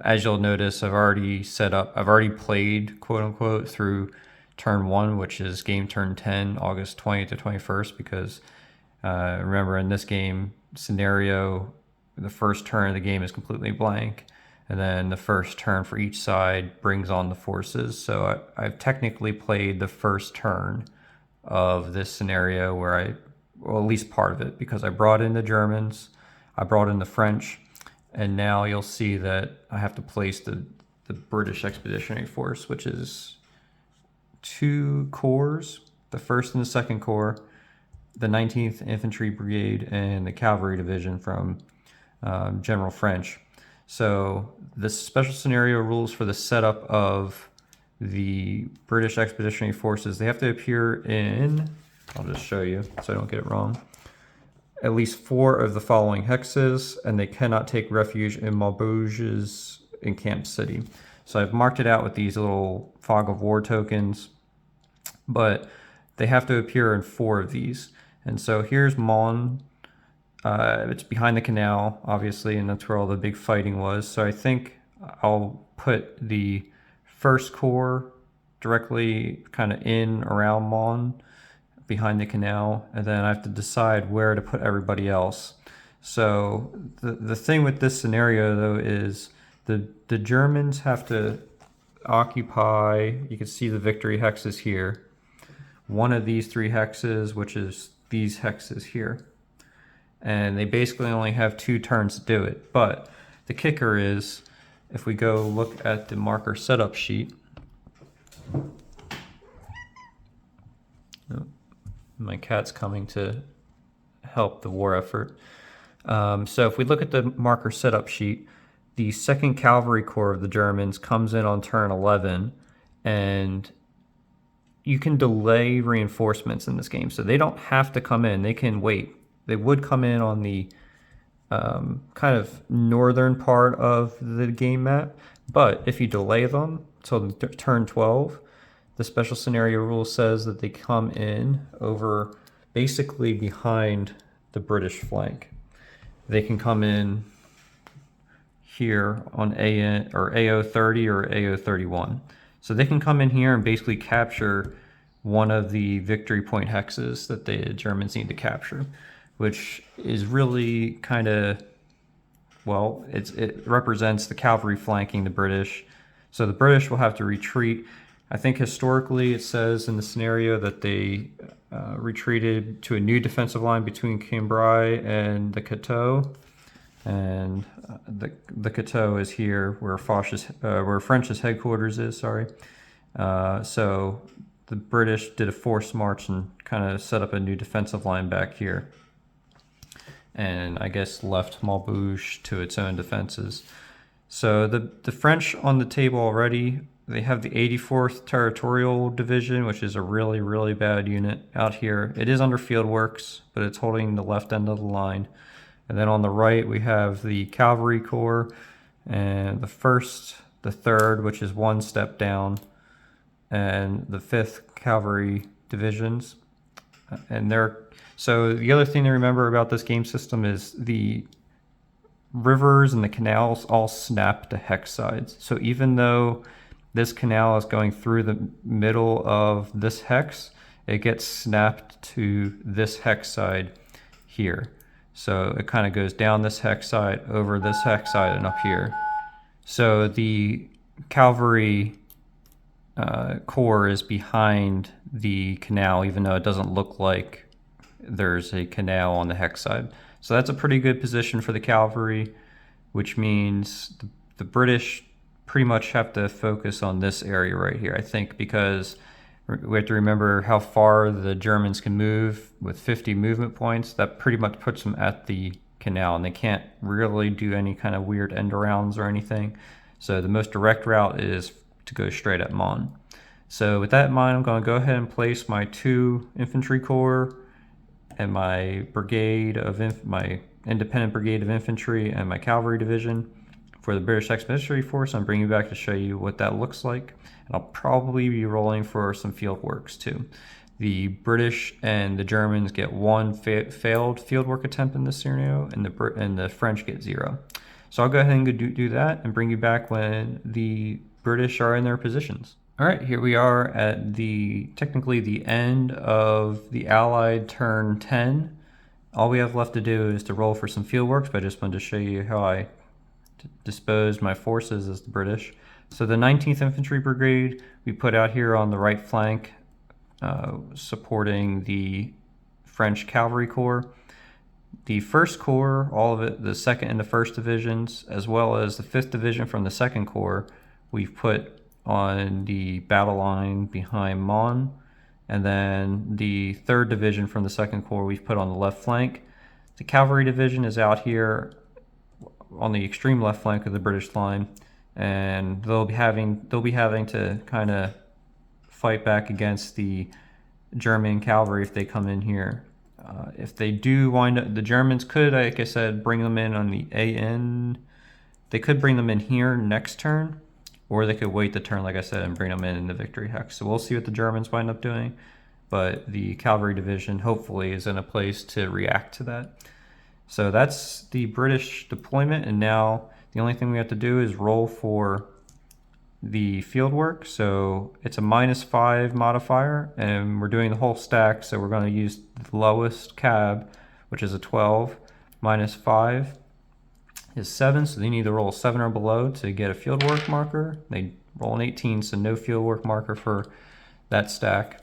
As you'll notice, I've already played, quote unquote, through turn 1, which is game turn 10, August 20th to 21st, because remember, in this game scenario, the first turn of the game is completely blank, and then the first turn for each side brings on the forces. So I've technically played the first turn of this scenario well, at least part of it, because I brought in the Germans, I brought in the French, and now you'll see that I have to place the British Expeditionary Force, which is 2 corps, the 1st and the 2nd Corps, the 19th Infantry Brigade, and the Cavalry Division from General French. So the special scenario rules for the setup of the British Expeditionary Forces, they have to appear in, I'll just show you so I don't get it wrong, at least 4 of the following hexes, and they cannot take refuge in Maubeuge's encamped city. So I've marked it out with these little fog of war tokens, but they have to appear in 4 of these. And so here's Mons. It's behind the canal, obviously, and that's where all the big fighting was. So I think I'll put the 1st Corps directly kind of in around Mons, behind the canal, and then I have to decide where to put everybody else. So the thing with this scenario, though, is the Germans have to occupy, you can see the victory hexes here, one of these 3 hexes, which is these hexes here. And they basically only have 2 turns to do it. But the kicker is, if we go look at the marker setup sheet, my cat's coming to help the war effort. So if we look at the marker setup sheet, the 2nd Cavalry Corps of the Germans comes in on turn 11, and you can delay reinforcements in this game. So they don't have to come in, they can wait. They would come in on the kind of northern part of the game map, but if you delay them till turn 12, the special scenario rule says that they come in over basically behind the British flank. They can come in here on AN or AO30 or AO31. So they can come in here and basically capture one of the victory point hexes that the Germans need to capture, which is really kind of, well, it represents the cavalry flanking the British. So the British will have to retreat. I think historically it says in the scenario that they retreated to a new defensive line between Cambrai and the Cateau. And the Cateau is here where French's headquarters is, sorry. So the British did a forced march and kind of set up a new defensive line back here. And I guess left Maubeuge to its own defenses. So the French on the table already, they have the 84th Territorial Division, which is a really, really bad unit out here. It is under field works, but it's holding the left end of the line. And then on the right, we have the Cavalry Corps and the 1st, the 3rd, which is 1 step down, and the 5th Cavalry Divisions. And so the other thing to remember about this game system is the rivers and the canals all snap to hex sides. So even though this canal is going through the middle of this hex, it gets snapped to this hex side here. So it kind of goes down this hex side, over this hex side, and up here. So the cavalry corps is behind the canal, even though it doesn't look like there's a canal on the hex side. So that's a pretty good position for the cavalry, which means the British pretty much have to focus on this area right here, I think, because we have to remember how far the Germans can move with 50 movement points. That pretty much puts them at the canal, and they can't really do any kind of weird end arounds or anything. So the most direct route is to go straight at Mons. So with that in mind, I'm going to go ahead and place my 2 infantry corps and my my independent brigade of infantry and my cavalry division for the British Expeditionary Force. I'm bringing you back to show you what that looks like. And I'll probably be rolling for some field works too. The British and the Germans get 1 failed fieldwork attempt in this scenario, and the French get 0. So I'll go ahead and do that and bring you back when the British are in their positions. All right, here we are at technically the end of the Allied turn 10. All we have left to do is to roll for some field works, but I just wanted to show you how I disposed my forces as the British. So the 19th Infantry Brigade we put out here on the right flank, supporting the French Cavalry Corps. The 1st Corps, all of it, the 2nd and the 1st Divisions, as well as the 5th Division from the 2nd Corps, we've put on the battle line behind Mons. And then the 3rd Division from the 2nd Corps we've put on the left flank. The Cavalry Division is out here on the extreme left flank of the British line, and they'll be having to kind of fight back against the German cavalry if they come in here. If they do wind up, the Germans could, like I said, bring them in on the AN. They could bring them in here next turn, or they could wait the turn, like I said, and bring them in the victory hex. So we'll see what the Germans wind up doing, but the cavalry division hopefully is in a place to react to that. So that's the British deployment, and now the only thing we have to do is roll for the field work. So it's a -5 modifier, and we're doing the whole stack, so we're going to use the lowest cab, which is a 12. -5 is 7, so they need to roll 7 or below to get a field work marker. They roll an 18, so no field work marker for that stack.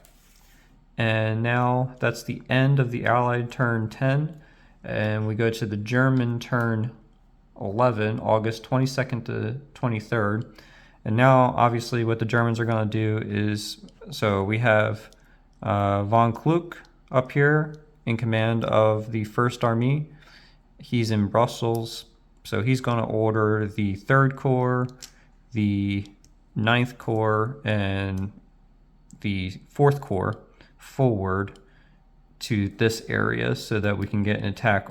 And now that's the end of the Allied turn 10, and we go to the German turn 11, August 22nd to 23rd. And now, obviously, what the Germans are going to do is, so we have von Kluck up here in command of the 1st Army. He's in Brussels, so he's going to order the 3rd Corps, the 9th Corps, and the 4th Corps forward to this area so that we can get an attack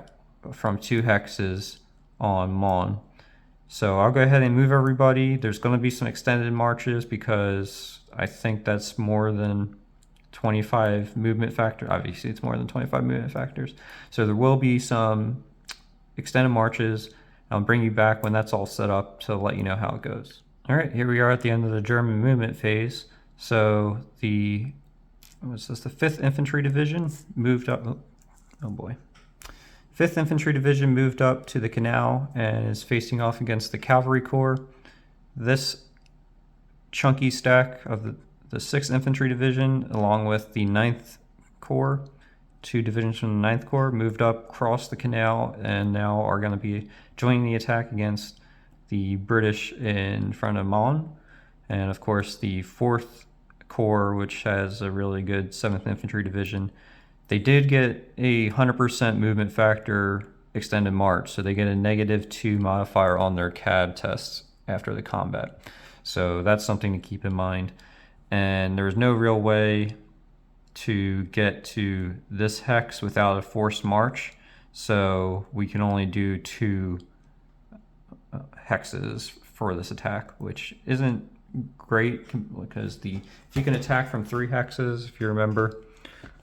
from 2 hexes on Mons. So I'll go ahead and move everybody. There's going to be some extended marches because I think that's more than 25 movement factor. Obviously, it's more than 25 movement factors. So there will be some extended marches. I'll bring you back when that's all set up to let you know how it goes. All right, here we are at the end of the German movement phase. So the 5th Infantry Division moved up. Oh boy. 5th Infantry Division moved up to the canal and is facing off against the Cavalry Corps. This chunky stack of the 6th Infantry Division, along with the 9th Corps, 2 divisions from the 9th Corps, moved up across the canal and now are going to be joining the attack against the British in front of Mons. And of course, the 4th Corps, which has a really good 7th Infantry Division, they did get a 100% movement factor extended march, so they get a -2 modifier on their CAD tests after the combat. So that's something to keep in mind. And there's no real way to get to this hex without a forced march, so we can only do 2 hexes for this attack, which isn't great because if you can attack from 3 hexes, if you remember,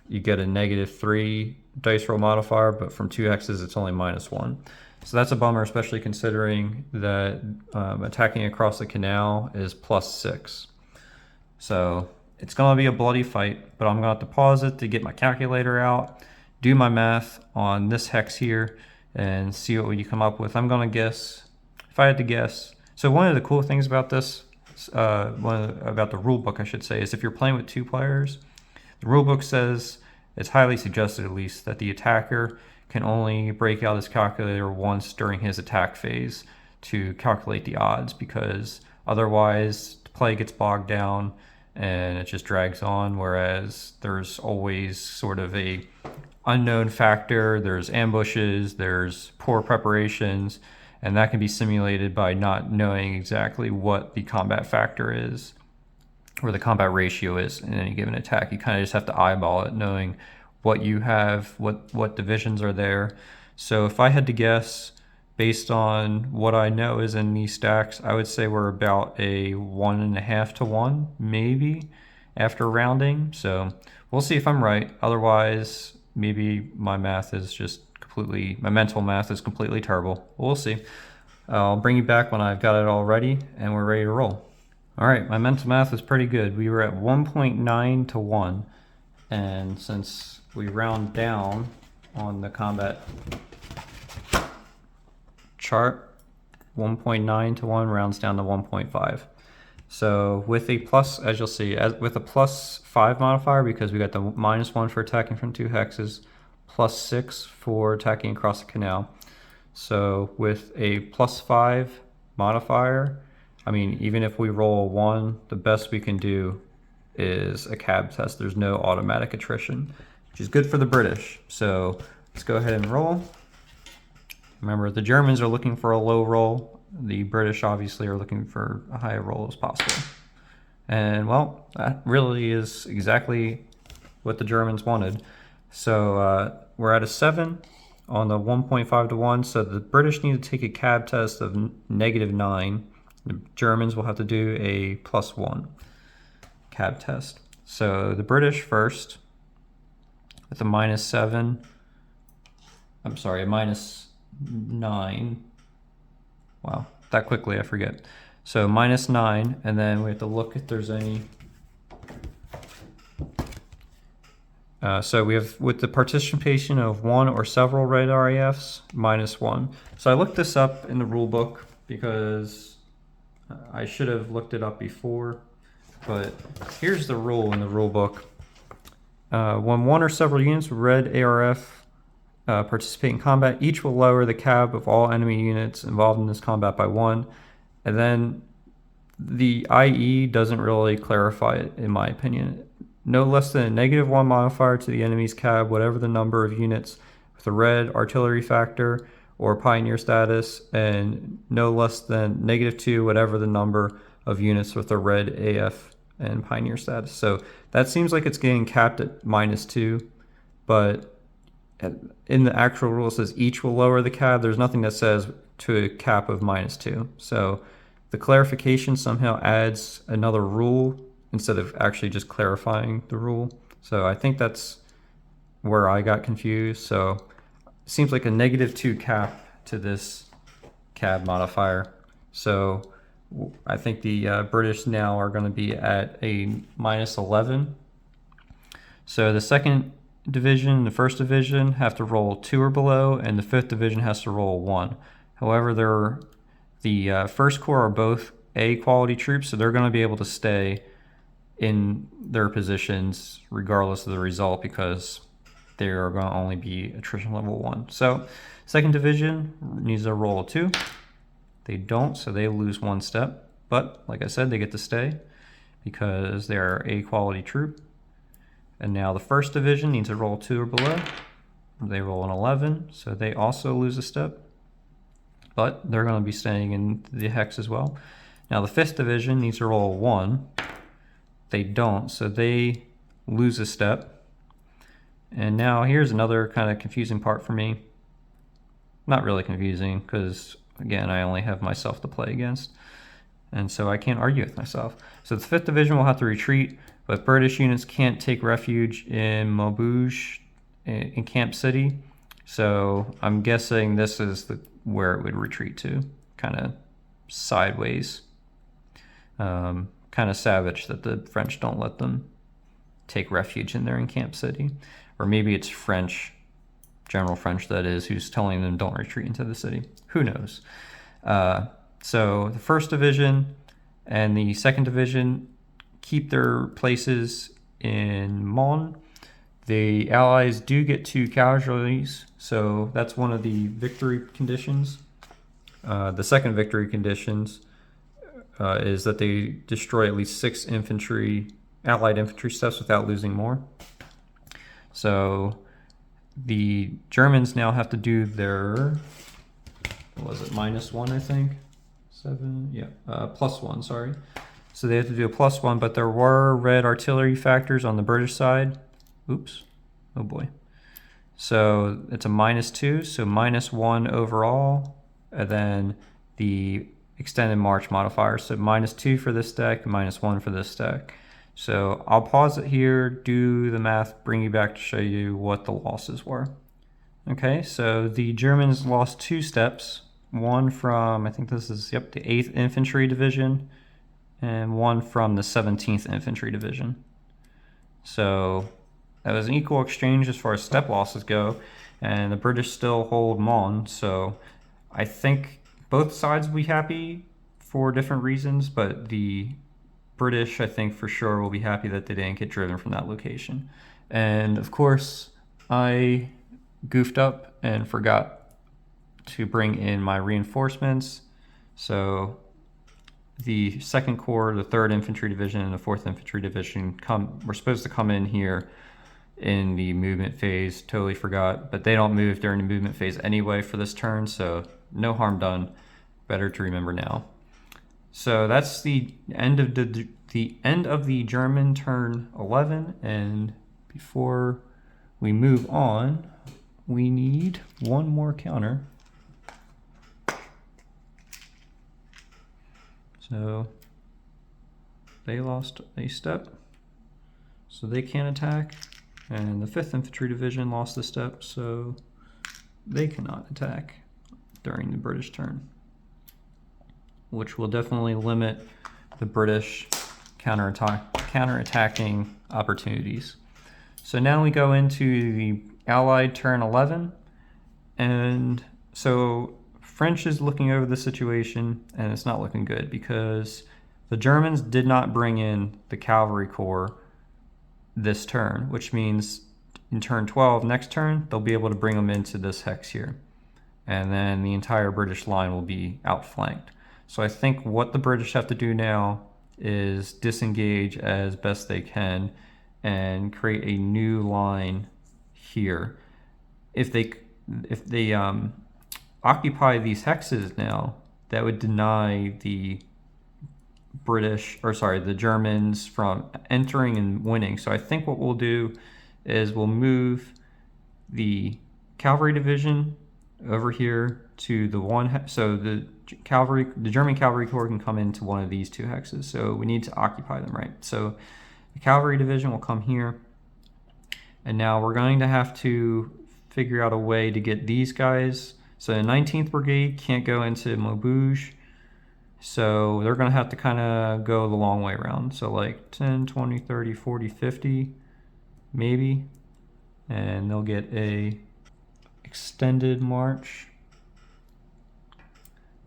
you get a -3 dice roll modifier, but from 2 hexes it's only -1. So that's a bummer, especially considering that attacking across the canal is +6. So it's going to be a bloody fight, but I'm going to have to pause it to get my calculator out, do my math on this hex here, and see what we come up with. I'm going to guess, if I had to guess. So one of the cool things about this, about the rule book, I should say, is if you're playing with 2 players, the rulebook says, it's highly suggested at least, that the attacker can only break out his calculator once during his attack phase to calculate the odds, because otherwise the play gets bogged down and it just drags on, whereas there's always sort of a unknown factor, there's ambushes, there's poor preparations, and that can be simulated by not knowing exactly what the combat factor is, or the combat ratio is in any given attack. You kind of just have to eyeball it, knowing what you have, what divisions are there. So if I had to guess, based on what I know is in these stacks, I would say we're about a 1.5 to 1, maybe, after rounding. So we'll see if I'm right. Otherwise, maybe my math is just my mental math is completely terrible. We'll see. I'll bring you back when I've got it all ready and we're ready to roll. All right, my mental math is pretty good. We were at 1.9 to 1, and since we round down on the combat chart, 1.9 to 1 rounds down to 1.5. So with a plus, as you'll see, with a +5 modifier, because we got the -1 for attacking from 2 hexes, +6 for attacking across the canal. So with a +5 modifier, I mean, even if we roll a 1, the best we can do is a cab test. There's no automatic attrition, which is good for the British. So let's go ahead and roll. Remember, the Germans are looking for a low roll. The British obviously are looking for a high roll as possible. And well, that really is exactly what the Germans wanted. So we're at a 7 on the 1.5 to 1. So the British need to take a cab test of -9. The Germans will have to do a +1 cab test. So the British first with a -7. I'm sorry, a -9. Wow, that quickly, I forget. So -9, and then we have to look if there's any. So we have, with the participation of 1 or several red RAFs, -1. So I looked this up in the rule book because I should have looked it up before, but here's the rule in the rule book. When 1 or several units with red ARF participate in combat, each will lower the cab of all enemy units involved in this combat by 1. And then the IE doesn't really clarify it, in my opinion. No less than a -1 modifier to the enemy's cab, whatever the number of units with a red artillery factor or pioneer status, and no less than -2, whatever the number of units with a red AF and pioneer status. So that seems like it's getting capped at -2, but in the actual rule it says each will lower the cab. There's nothing that says to a cap of -2. So the clarification somehow adds another rule instead of actually just clarifying the rule. So I think that's where I got confused. So it seems like a -2 cap to this cab modifier. So I think the British now are going to be at a -11. So the second division, the first division have to roll 2 or below, and the 5th division has to roll 1. However, the First Corps are both A quality troops, so they're going to be able to stay in their positions regardless of the result because they are going to only be attrition level 1. So second division needs a roll of 2. They don't, so they lose 1 step. But like I said, they get to stay because they're A quality troop. And now the first division needs a roll 2 or below. They roll an 11, so they also lose a step. But they're going to be staying in the hex as well. Now the 5th division needs to roll 1. They don't, so they lose a step. And now here's another kind of confusing part for me. Not really confusing, because again, I only have myself to play against. And so I can't argue with myself. So the 5th division will have to retreat, but British units can't take refuge in Maubeuge, in Camp City. So I'm guessing this is where it would retreat to, kind of sideways. Kind of savage that the French don't let them take refuge in there in Camp City. Or maybe it's French, General French that is, who's telling them don't retreat into the city. Who knows? So the 1st division and the 2nd division keep their places in Mons. The Allies do get 2 casualties, so that's one of the victory conditions. The second victory conditions is that they destroy at least 6 Allied infantry steps without losing more. So the Germans now have to do their, what was it, -1, I think? 7, yeah, +1, sorry. So they have to do a +1, but there were red artillery factors on the British side. Oops, oh boy. So it's a -2, so -1 overall, and then the extended march modifier. So -2 for this deck, -1 for this deck. So I'll pause it here, do the math, bring you back to show you what the losses were. Okay, so the Germans lost 2 steps one from, I think this is, yep, the 8th Infantry Division, and one from the 17th Infantry Division. So that was an equal exchange as far as step losses go, and the British still hold Mons, so I think both sides will be happy for different reasons, but the British, I think for sure, will be happy that they didn't get driven from that location. And of course, I goofed up and forgot to bring in my reinforcements. So the 2nd Corps, the 3rd Infantry Division, and the 4th Infantry Division were supposed to come in here in the movement phase. Totally forgot, but they don't move during the movement phase anyway for this turn, so no harm done. Better to remember now. So that's the end of the German turn 11, and before we move on, we need one more counter. So they lost a step, so they can't attack, and the 5th Infantry Division lost a step, so they cannot attack during the British turn, which will definitely limit the British counterattacking opportunities. So now we go into the Allied turn 11, and so French is looking over the situation, and it's not looking good because the Germans did not bring in the cavalry corps this turn, which means in turn 12, next turn, they'll be able to bring them into this hex here. And then the entire British line will be outflanked. So I think what the British have to do now is disengage as best they can and create a new line here. If they occupy these hexes now, that would deny the the Germans from entering and winning. So I think what we'll do is we'll move the cavalry division over here to the one, so the German cavalry corps can come into one of these two hexes. So we need to occupy them, right? So the cavalry division will come here, and now we're going to have to figure out a way to get these guys. So the 19th Brigade can't go into Maubeuge, so they're going to have to kind of go the long way around. So like 10, 20, 30, 40, 50, maybe, and they'll get a extended march.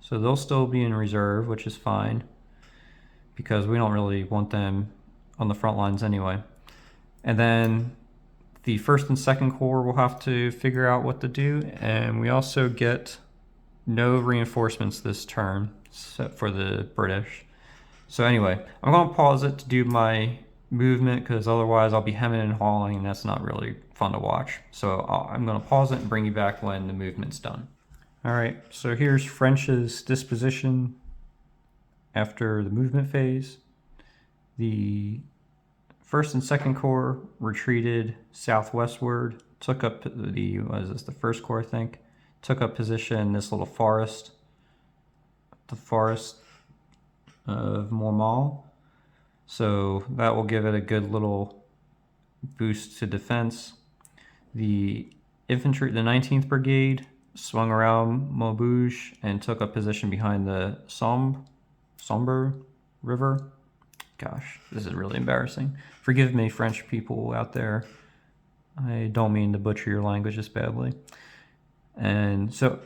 So they'll still be in reserve, which is fine, because we don't really want them on the front lines anyway. And then the 1st and 2nd Corps will have to figure out what to do, and we also get no reinforcements this turn for the British. So anyway, I'm going to pause it to do my movement, because otherwise I'll be hemming and hawing, and that's not really fun to watch. So I'm going to pause it and bring you back when the movement's done. All right, so here's French's disposition after the movement phase. The 1st and 2nd Corps retreated southwestward, took up the, the 1st Corps, I think, took up position in this little forest, the forest of Mormal. So that will give it a good little boost to defense. The infantry, the 19th Brigade, swung around Maubeuge and took up position behind the Sombre River. Gosh, this is really embarrassing. Forgive me, French people out there. I don't mean to butcher your languages badly. And so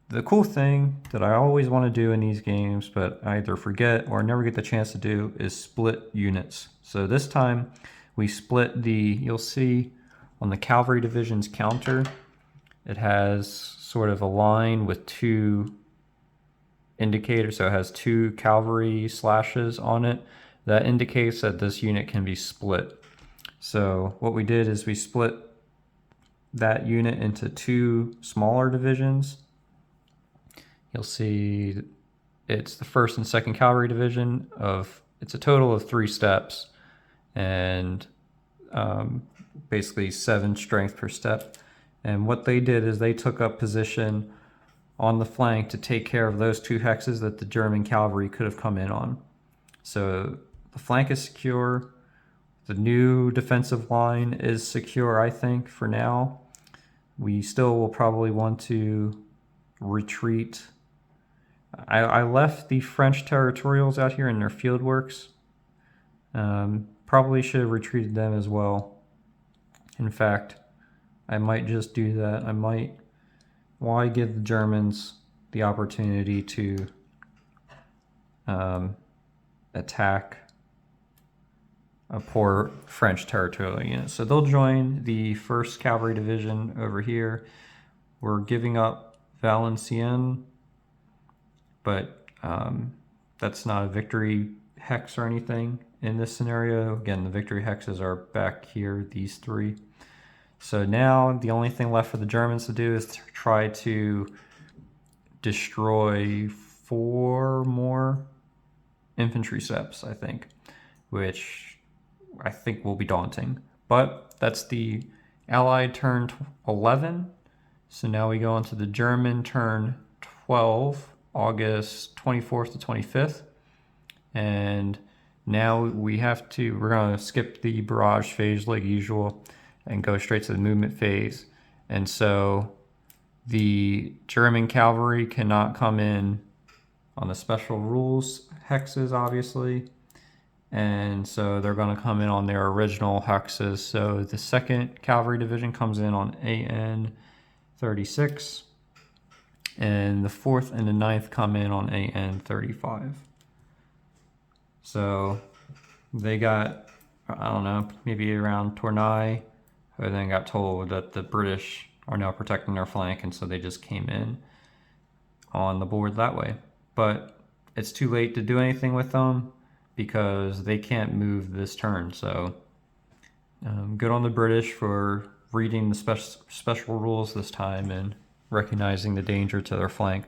the cool thing that I always want to do in these games, but I either forget or never get the chance to do, is split units. So this time we split you'll see on the cavalry division's counter, it has sort of a line with two indicators. So it has two cavalry slashes on it. That indicates that this unit can be split. So what we did is we split that unit into two smaller divisions. You'll see it's the 1st and 2nd Cavalry Division it's a total of 3 steps and basically 7 strength per step. And what they did is they took up position on the flank to take care of those 2 hexes that the German cavalry could have come in on. So the flank is secure. The new defensive line is secure, I think, for now. We still will probably want to retreat I left the French territorials out here in their field works. Probably should have retreated them as well. In fact, I might just do that. Why give the Germans the opportunity to attack a poor French territorial unit? So they'll join the 1st Cavalry Division over here. We're giving up Valenciennes, but that's not a victory hex or anything in this scenario. Again, the victory hexes are back here, these 3. So now the only thing left for the Germans to do is to try to destroy 4 more infantry steps, I think, which I think will be daunting. But that's the Allied turn 11. So now we go into the German turn 12, August 24th to 25th. And now we're going to skip the barrage phase like usual and go straight to the movement phase. And so the German cavalry cannot come in on the special rules hexes, obviously. And so they're going to come in on their original hexes. So the 2nd Cavalry Division comes in on AN 36, and the 4th and the 9th come in on AN 35. So they got, I don't know, maybe around Tournai, and then got told that the British are now protecting their flank, and so they just came in on the board that way. But it's too late to do anything with them because they can't move this turn. So good on the British for reading the special rules this time and recognizing the danger to their flank.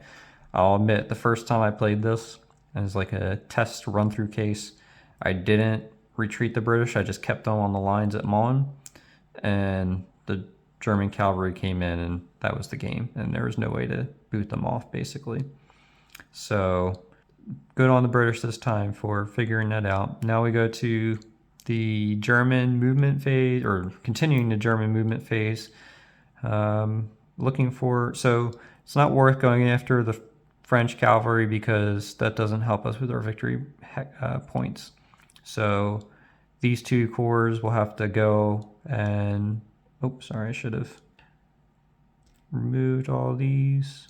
I'll admit, the first time I played this as like a test run-through case, I didn't retreat the British. I just kept them on the lines at Mons, and the German cavalry came in, and that was the game. And there was no way to boot them off, basically. So good on the British this time for figuring that out. Now we go to the German movement phase, or continuing the German movement phase. So it's not worth going after the French cavalry because that doesn't help us with our victory points. So these 2 corps will have to go and, I should have removed all these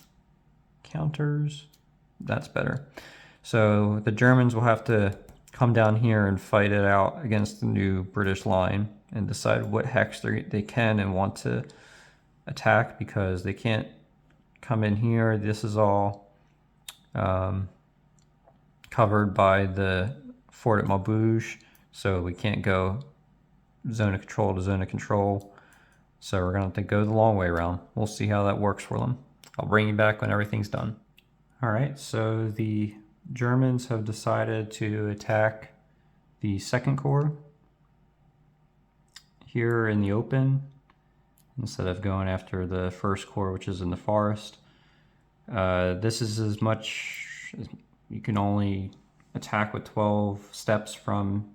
counters. That's better. So the Germans will have to come down here and fight it out against the new British line and decide what hex they can and want to attack, because they can't come in here. This is all covered by the fort at Maubeuge, so we can't go zone of control to zone of control. So we're going to have to go the long way around. We'll see how that works for them. I'll bring you back when everything's done. All right, so the Germans have decided to attack the 2nd Corps here in the open instead of going after the 1st Corps, which is in the forest. This is as much as you can only attack with 12 steps from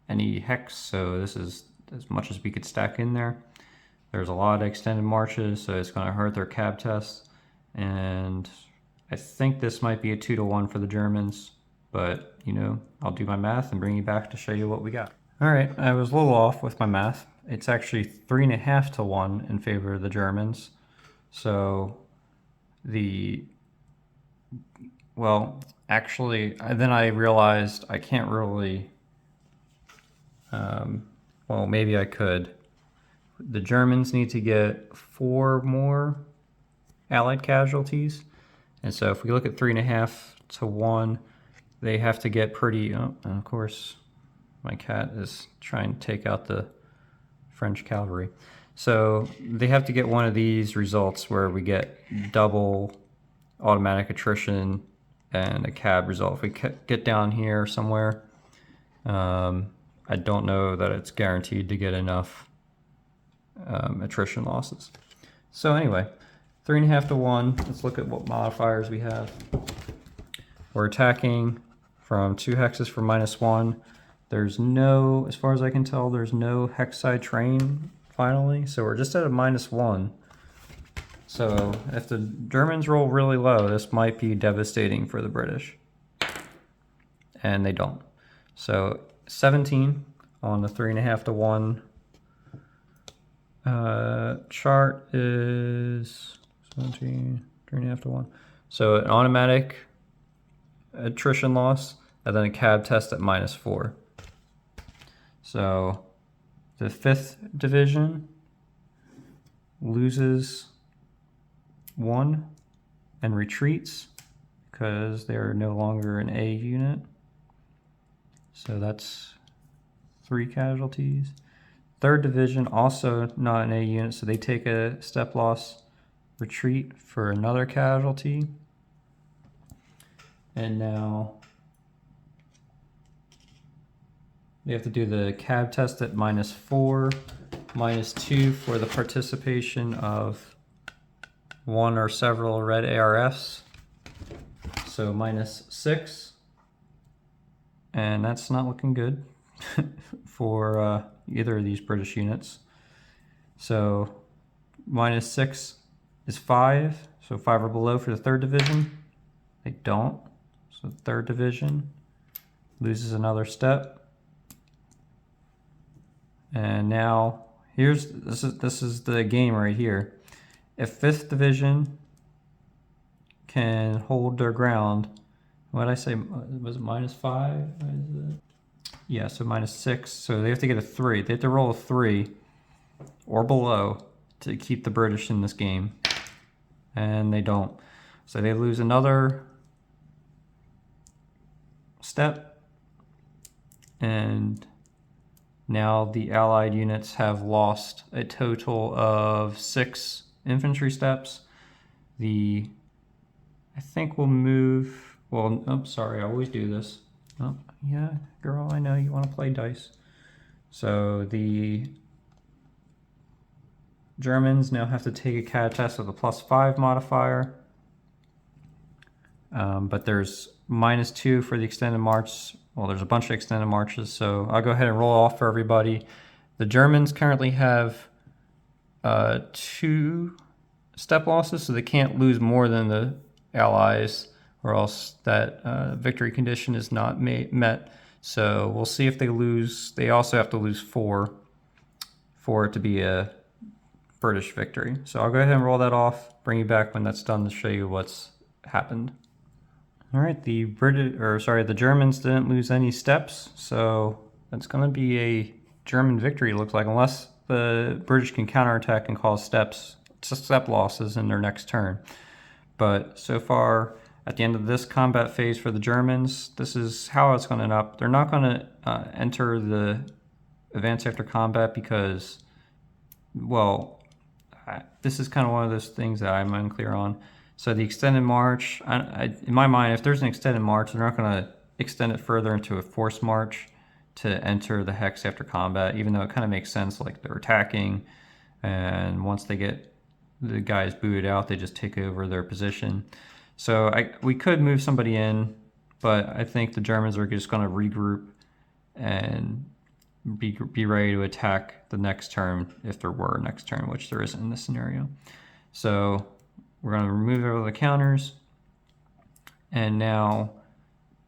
any hex, so this is as much as we could stack in there. There's a lot of extended marches, so it's going to hurt their cab tests, and I think this might be a 2-to-1 for the Germans, but I'll do my math and bring you back to show you what we got. All right, I was a little off with my math. It's actually 3.5-to-1 in favor of the Germans. So then I realized I can't really, maybe I could. The Germans need to get 4 more Allied casualties. And so if we look at 3.5-to-1, they have to get pretty, and of course, my cat is trying to take out the French cavalry. So they have to get one of these results where we get double automatic attrition and a cab result. If we get down here somewhere, I don't know that it's guaranteed to get enough attrition losses. So anyway, 3.5-to-1. Let's look at what modifiers we have. We're attacking from 2 hexes for -1. There's no, as far as I can tell, there's no hex side terrain finally. So we're just at a -1. So if the Germans roll really low, this might be devastating for the British. And they don't. So 17 on the 3.5 to 1 chart is 17, 3.5 to 1. So an automatic attrition loss, and then a cab test at -4. So the 5th Division loses 1 and retreats because they're no longer an A unit. So that's 3 casualties. 3rd Division also not an A unit, so they take a step loss, retreat for another casualty. And now they have to do the cab test at -4, -2 for the participation of 1 or several red ARFs. So -6. And that's not looking good for either of these British units. So -6 is 5. So 5 or below for the 3rd Division. They don't. So 3rd Division loses another step. And now this is the game right here. If 5th Division can hold their ground, what did I say? Was it -5? Yeah, so -6. So they have to get a 3. They have to roll a 3 or below to keep the British in this game. And they don't. So they lose another step. And now the Allied units have lost a total of 6 infantry steps. I think we'll move, well, oh, sorry, I always do this. Oh, yeah, girl, I know you want to play dice. So the Germans now have to take a CAD test with a +5 modifier. But there's -2 for the extended march. Well, there's a bunch of extended marches, so I'll go ahead and roll off for everybody. The Germans currently have 2 step losses, so they can't lose more than the Allies, or else that victory condition is not met. So we'll see if they lose. They also have to lose 4 for it to be a British victory. So I'll go ahead and roll that off, bring you back when that's done to show you what's happened. All right, the Germans didn't lose any steps, so that's going to be a German victory, it looks like, unless the British can counterattack and cause step losses in their next turn. But so far, at the end of this combat phase for the Germans, this is how it's going to end up. They're not going to enter the advance after combat because, well, this is kind of one of those things that I'm unclear on. So the extended march, in my mind, if there's an extended march, they're not going to extend it further into a forced march to enter the hex after combat, even though it kind of makes sense, like they're attacking, and once they get the guys booted out, they just take over their position. So we could move somebody in, but I think the Germans are just going to regroup and be ready to attack the next turn, if there were a next turn, which there isn't in this scenario. So we're going to remove all the counters, and now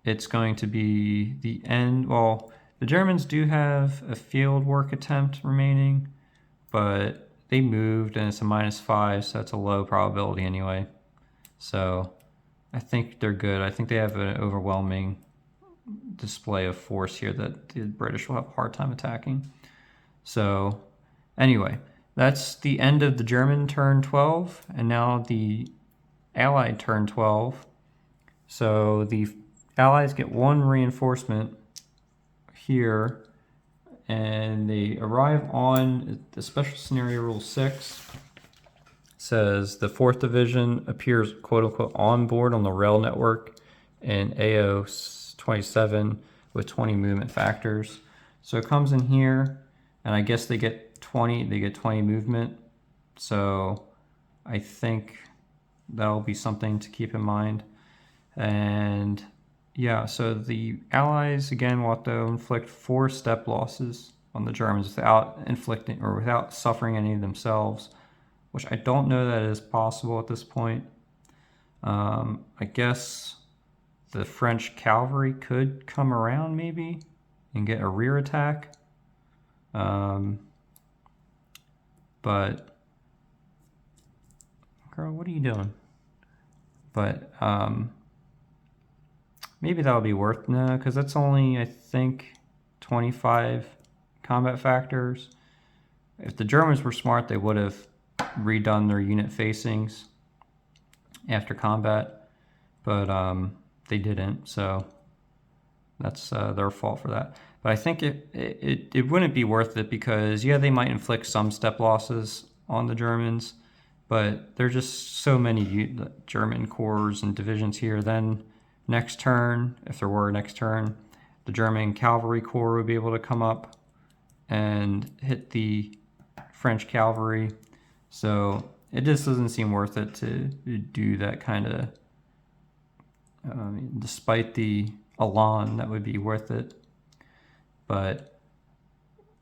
it's going to be the end. Well, the Germans do have a field work attempt remaining, but they moved and it's a -5, so that's a low probability anyway. So I think they're good. I think they have an overwhelming display of force here that the British will have a hard time attacking. So anyway, that's the end of the German turn 12, and now the Allied turn 12. So the Allies get 1 reinforcement here, and they arrive on the special scenario rule 6. Says the 4th Division appears quote-unquote on board on the rail network in AO 27 with 20 movement factors. So it comes in here, and I guess they get 20 movement. So I think that'll be something to keep in mind. And yeah, so the Allies again will have to inflict 4 step losses on the Germans without inflicting or without suffering any themselves. which I don't know that is possible at this point. I guess the French cavalry could come around maybe and get a rear attack. But, girl, what are you doing? But maybe that would be worth, no, because that's only, I think, 25 combat factors. If the Germans were smart, they would have redone their unit facings after combat, but they didn't, so that's their fault for that. But I think it wouldn't be worth it because, yeah, they might inflict some step losses on the Germans, but there's just so many German corps and divisions here. Then next turn, if there were a next turn, the German cavalry corps would be able to come up and hit the French cavalry. So it just doesn't seem worth it to do that kind of, despite the elan, that would be worth it. But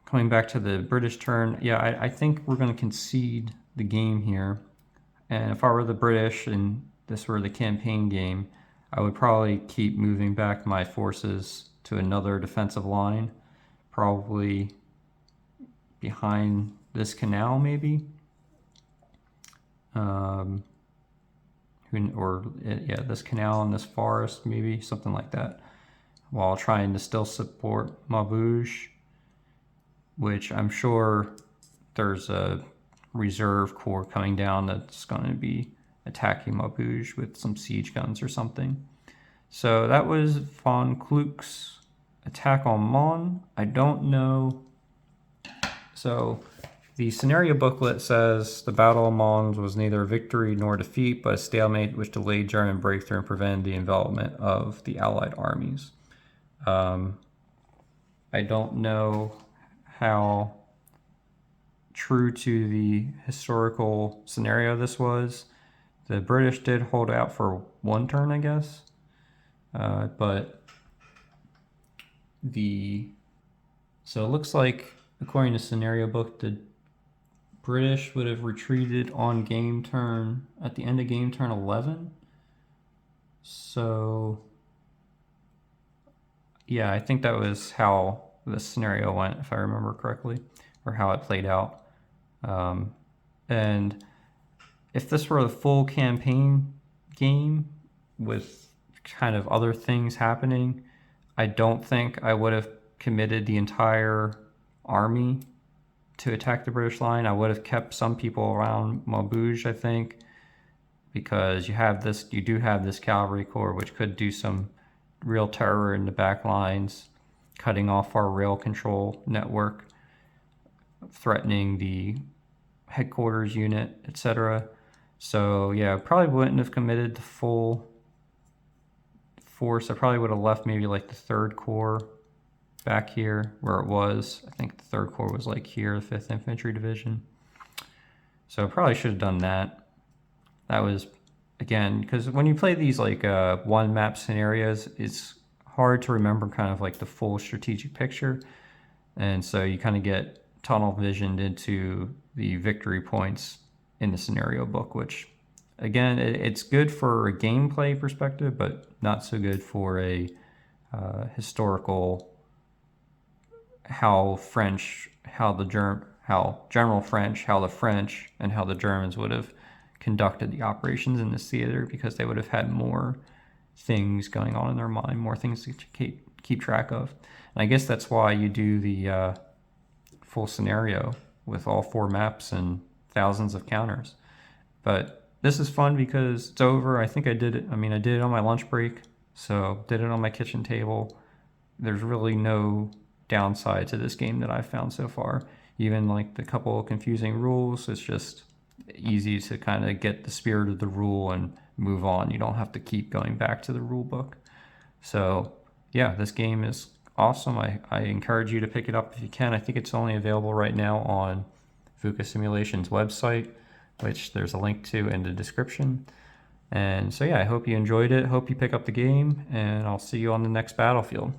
coming back to the British turn, yeah, I think we're going to concede the game here. And if I were the British and this were the campaign game, I would probably keep moving back my forces to another defensive line, probably behind this canal maybe. This canal and this forest, maybe something like that, while trying to still support Maubeuge, which I'm sure there's a reserve corps coming down that's going to be attacking Maubeuge with some siege guns or something. So that was von Kluck's attack on Mons. I don't know. So the scenario booklet says the Battle of Mons was neither a victory nor defeat, but a stalemate which delayed German breakthrough and prevented the envelopment of the Allied armies. I don't know how true to the historical scenario this was. The British did hold out for one turn, I guess. So it looks like, according to scenario book, the British would have retreated on game turn, at the end of game turn 11. So yeah, I think that was how the scenario went, if I remember correctly, or how it played out. And if this were a full campaign game with kind of other things happening, I don't think I would have committed the entire army to attack the British line. I would have kept some people around Maubeuge, I think, because you do have this cavalry corps, which could do some real terror in the back lines, cutting off our rail control network, threatening the headquarters unit, etc. So yeah, I probably wouldn't have committed the full force. I probably would have left maybe like the 3rd Corps back here where it was. I think the 3rd Corps was like here, the 5th Infantry Division. So I probably should have done that. That was, again, because when you play these like one map scenarios, it's hard to remember kind of like the full strategic picture. And so you kind of get tunnel visioned into the victory points in the scenario book, which again, it's good for a gameplay perspective, but not so good for a historical, how General French, how the French and how the Germans would have conducted the operations in this theater, because they would have had more things going on in their mind, more things to keep track of. And I guess that's why you do the full scenario with all 4 maps and thousands of counters. But this is fun because it's over. I think I did it. I did it on my lunch break, so did it on my kitchen table. There's really no downside to this game that I've found so far. Even like the couple of confusing rules, it's just easy to kind of get the spirit of the rule and move on. You don't have to keep going back to the rule book. So yeah, this game is awesome. I encourage you to pick it up if you can. I think it's only available right now on Vuca Simulation's website, which there's a link to in the description. And so yeah, I hope you enjoyed it. Hope you pick up the game, and I'll see you on the next battlefield.